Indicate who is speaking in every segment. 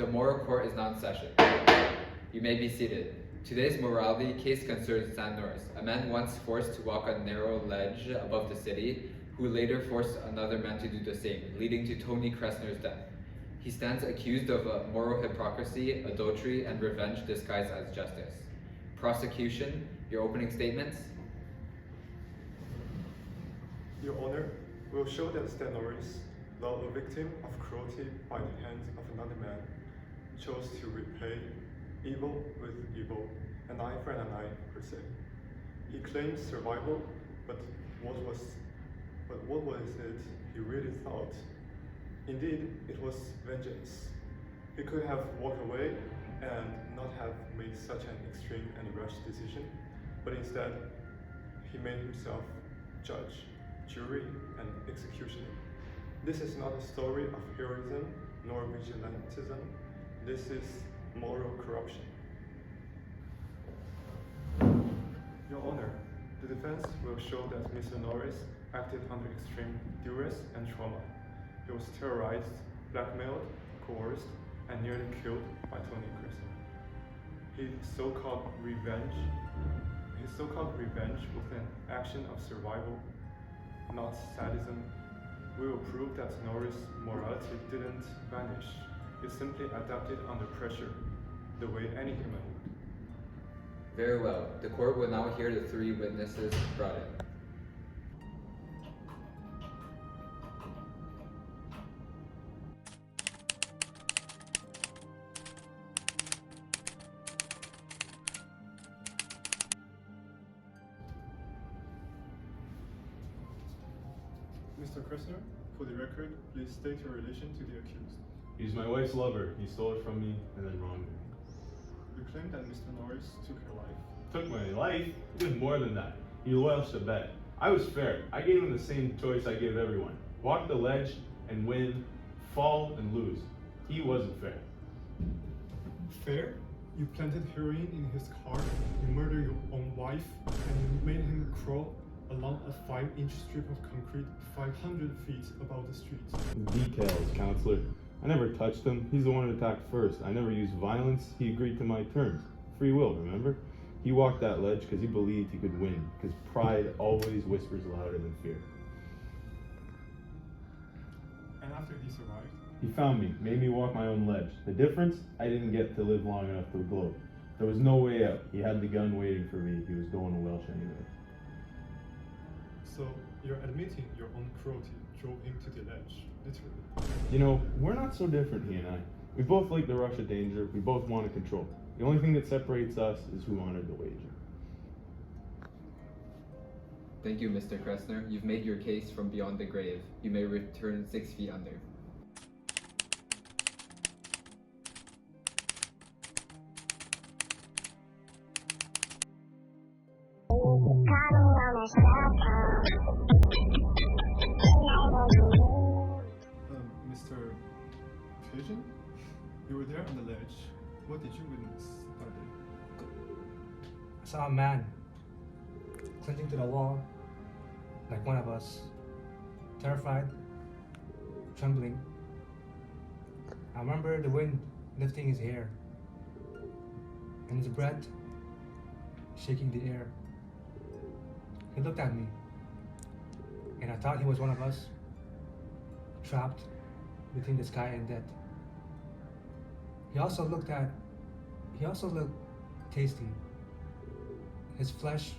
Speaker 1: The moral court is now in session. You may be seated. Today's morality case concerns Sam Norris, a man once forced to walk a narrow ledge above the city, who later forced another man to do the same, leading to Tony Kressner's death. He stands accused of moral hypocrisy, adultery, and revenge disguised as justice. Prosecution, your opening statements?
Speaker 2: Your Honor, will show that Stan Norris, though a victim of cruelty by the hands of another man, chose to repay evil with evil, an eye for an eye, per se. He claimed survival, but what was it he really thought? Indeed, it was vengeance. He could have walked away and not have made such an extreme and rash decision, but instead, he made himself judge, jury, and executioner. This is not a story of heroism nor vigilantism. This is moral corruption. Your Honor, the defense will show that Mr. Norris acted under extreme duress and trauma. He was terrorized, blackmailed, coerced, and nearly killed by Tony Kressner. His so-called revenge was an action of survival, not sadism. We will prove that Norris' morality didn't vanish. It simply adapted under pressure, the way any human would.
Speaker 1: Very well. The court will now hear the three witnesses brought in.
Speaker 2: Mr. Kressner, for the record, please state your relation to the accused.
Speaker 3: He's my wife's lover. He stole it from me and then wronged me.
Speaker 2: You claim that Mr. Norris took her life.
Speaker 3: Took my life? He did more than that. He loyaled to bet. I was fair. I gave him the same choice I give everyone. Walk the ledge and win, fall and lose. He wasn't fair.
Speaker 2: Fair? You planted heroin in his car, you murdered your own wife, and you made him crawl along a 5-inch strip of concrete 500 feet above the street.
Speaker 3: Details, counselor. I never touched him. He's the one who attacked first. I never used violence. He agreed to my terms. Free will, remember? He walked that ledge because he believed he could win, because pride always whispers louder than fear.
Speaker 2: And after he survived?
Speaker 3: He found me, made me walk my own ledge. The difference? I didn't get to live long enough to gloat. There was no way out. He had the gun waiting for me. He was going to Welsh anyway.
Speaker 2: So, you're admitting your own cruelty drove him to the ledge, literally.
Speaker 3: You know, we're not so different, he and I. We both like the rush of danger. We both want to control. The only thing that separates us is who honored the wager.
Speaker 1: Thank you, Mr. Kressner. You've made your case from beyond the grave. You may return 6 feet under.
Speaker 2: Mr. Pigeon? You were there on the ledge. What did you witness that day?
Speaker 4: I saw a man clinging to the wall like one of us, terrified, trembling. I remember the wind lifting his hair and his breath shaking the air. He looked at me and I thought he was one of us, trapped between the sky and death. He also looked tasty. His flesh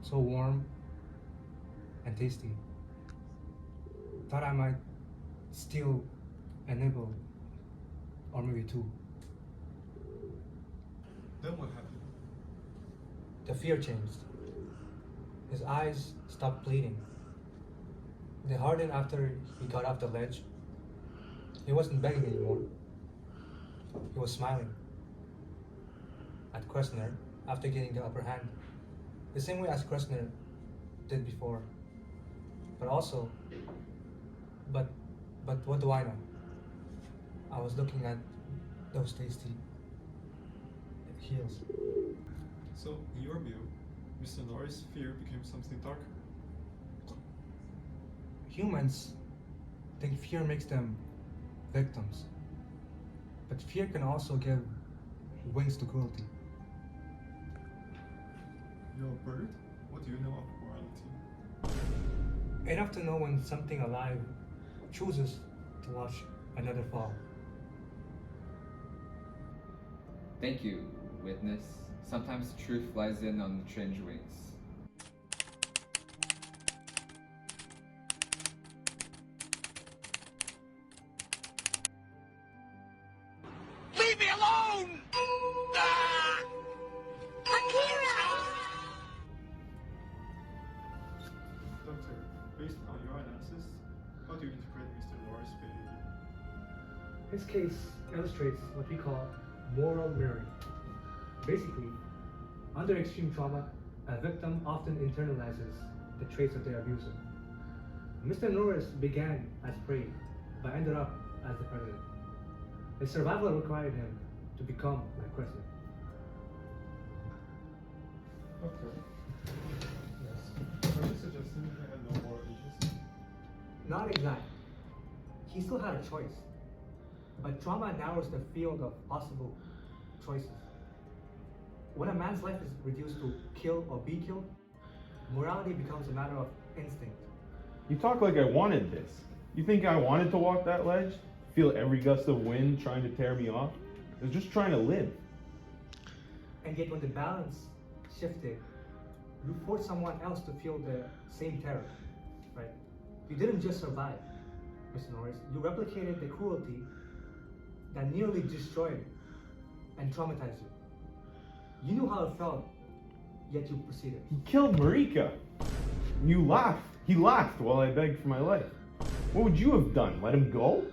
Speaker 4: so warm and tasty. Thought I might steal a nibble or maybe two.
Speaker 2: Then what happened?
Speaker 4: The fear changed. His eyes stopped bleeding. They hardened after he got off the ledge. He wasn't begging anymore. He was smiling at Kressner after getting the upper hand, the same way as Kressner did before. But what do I know? I was looking at those tasty heels.
Speaker 2: So, in your view, Mr. Norris' fear became something darker.
Speaker 4: Humans think fear makes them victims, but But fear can also give wings to cruelty.
Speaker 2: You're a bird? What do you know of morality?
Speaker 4: Enough to know when something alive chooses to watch another fall.
Speaker 1: Thank you, witness. Sometimes truth flies in on strange wings.
Speaker 5: Leave me alone! Ah!
Speaker 2: Doctor, based on your analysis, how do you interpret Mr. Norris' behavior?
Speaker 4: His case illustrates what we call moral mirroring. Basically, under extreme trauma, a victim often internalizes the traits of their abuser. Mr. Norris began as prey, but ended up as the president. His survival required him to become like President.
Speaker 2: Okay. Yes. Are you suggesting he had no moral agency?
Speaker 4: Not exactly. He still had a choice. But trauma narrows the field of possible choices. When a man's life is reduced to kill or be killed, morality becomes a matter of instinct.
Speaker 3: You talk like I wanted this. You think I wanted to walk that ledge? Feel every gust of wind trying to tear me off? I was just trying to live.
Speaker 4: And yet when the balance shifted, you forced someone else to feel the same terror, right? You didn't just survive, Mr. Norris. You replicated the cruelty that nearly destroyed and traumatized you. You knew how it felt, yet you proceeded.
Speaker 3: He killed Marika. You laughed. He laughed while I begged for my life. What would you have done? Let him go?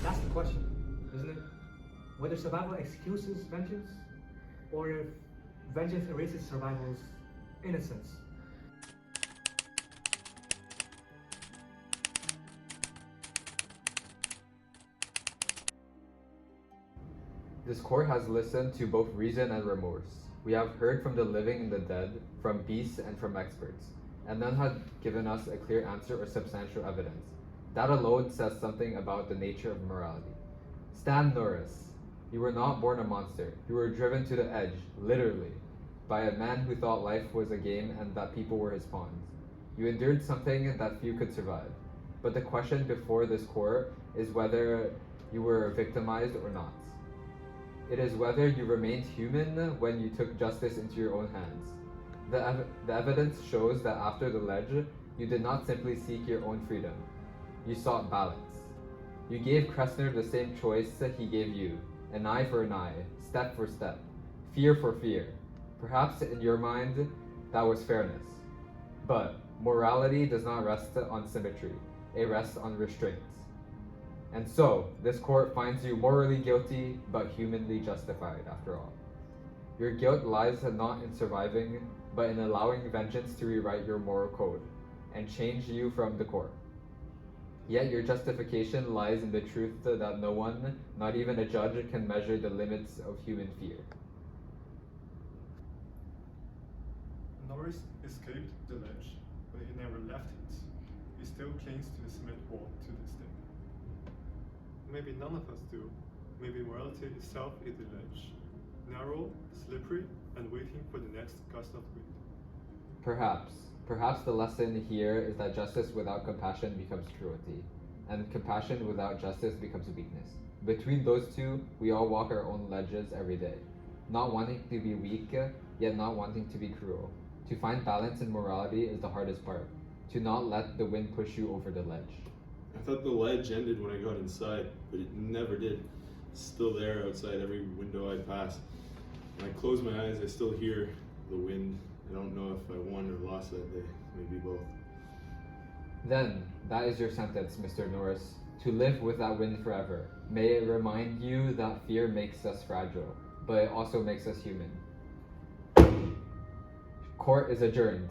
Speaker 4: That's the question, isn't it? Whether survival excuses vengeance, or if vengeance erases survival's innocence.
Speaker 1: This court has listened to both reason and remorse. We have heard from the living and the dead, from beasts and from experts, and none had given us a clear answer or substantial evidence. That alone says something about the nature of morality. Stan Norris, you were not born a monster. You were driven to the edge, literally, by a man who thought life was a game and that people were his pawns. You endured something that few could survive. But the question before this court is whether you were victimized or not. It is whether you remained human when you took justice into your own hands. The evidence shows that after the ledge, you did not simply seek your own freedom. You sought balance. You gave Kressner the same choice he gave you, an eye for an eye, step for step, fear for fear. Perhaps in your mind, that was fairness. But morality does not rest on symmetry, it rests on restraints. And so, this court finds you morally guilty, but humanly justified after all. Your guilt lies not in surviving, but in allowing vengeance to rewrite your moral code and change you from the core. Yet your justification lies in the truth that no one, not even a judge, can measure the limits of human fear.
Speaker 2: Norris escaped the ledge, but he never left it. He still clings to the cement wall to this day. Maybe none of us do. Maybe morality itself is the ledge, narrow, slippery, and waiting for the next gust of wind.
Speaker 1: Perhaps the lesson here is that justice without compassion becomes cruelty, and compassion without justice becomes weakness. Between those two, we all walk our own ledges every day, not wanting to be weak, yet not wanting to be cruel. To find balance in morality is the hardest part, to not let the wind push you over the ledge.
Speaker 3: I thought the ledge ended when I got inside, but it never did. It's still there outside every window I pass. When I close my eyes, I still hear the wind. I don't know if I won or lost that day. Maybe both.
Speaker 1: Then, that is your sentence, Mr. Norris, to live with that wind forever. May it remind you that fear makes us fragile, but it also makes us human. Court is adjourned.